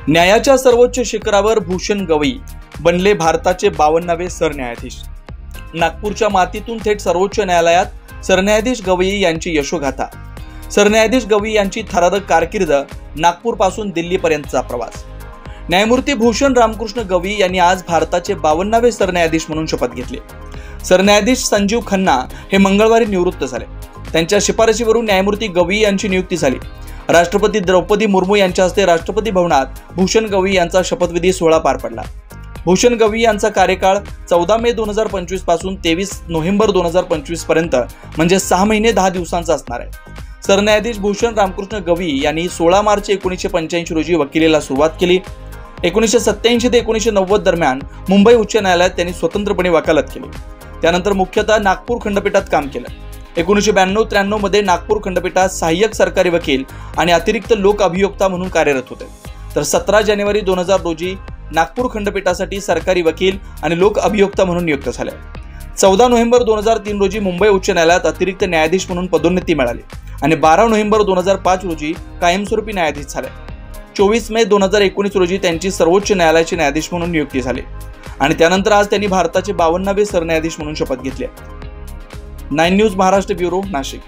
न्यायाच्या सर्वोच्च शिखरावर भूषण गवई बनले भारताचे 52वे सरन्यायाधीश। नागपूरच्या मातीतून थेट सर्वोच्च न्यायालयात सरन्यायाधीश गवई यांची यशोगाथा। सरन्यायाधीश गवई यांची थरारक कारकीर्द, नागपूरपासून दिल्लीपर्यंतचा प्रवास। न्यायमूर्ती भूषण रामकृष्ण गवई यांनी आज भारताचे 52वे सरन्यायाधीश म्हणून शपथ घेतली। सरन्यायाधीश संजीव खन्ना हे मंगळवारी निवृत्त झाले। त्यांच्या शिफारशीवरून न्यायमूर्ती गवई यांची नियुक्ती झाली। राष्ट्रपती द्रौपदी मुर्मू यांच्या हस्ते राष्ट्रपती भवनात भूषण गवई यांचा शपथविधी सोहळा पार पडला। भूषण गवई यांचा कार्यकाळ 14 मे 2025 पासून 23 नोव्हेंबर 2025 पर्यंत म्हणजे 6 महिने 10 दिवसांचा असणार आहे। सरन्यायाधीश भूषण रामकृष्ण गवई यांनी 16 मार्च 1985 रोजी वकिलीला सुरुवात केली। 1987 ते 1990 दरम्यान मुंबई उच्च न्यायालयात त्यांनी स्वतंत्रपणे वकालत केली। त्यानंतर मुख्यतः नागपूर खंडपीठात काम केलं। 1992-93 मध्ये नागपूर खंडपीठात सहाय्यक सरकारी वकील आणि अतिरिक्त लोक अभियोक्ता म्हणून कार्यरत होते। तर 17 जानेवारी 2000 रोजी नागपूर खंडपीठासाठी सरकारी वकील आणि लोक अभियोक्ता म्हणून नियुक्त झाले। 14 नोव्हेंबर 2003 रोजी मुंबई उच्च न्यायालयात अतिरिक्त न्यायाधीश म्हणून पदोन्नती मिळाली आणि 12 नोव्हेंबर 2005 रोजी कायमस्वरूपी न्यायाधीश झाले। 24 मे 2019 रोजी त्यांची सर्वोच्च न्यायालयाचे न्यायाधीश म्हणून नियुक्ती झाली आणि त्यानंतर आज त्यांनी भारताचे 52वे सरन्यायाधीश म्हणून शपथ घेतली। 9 न्यूज महाराष्ट्र ब्युरो, नाशिक।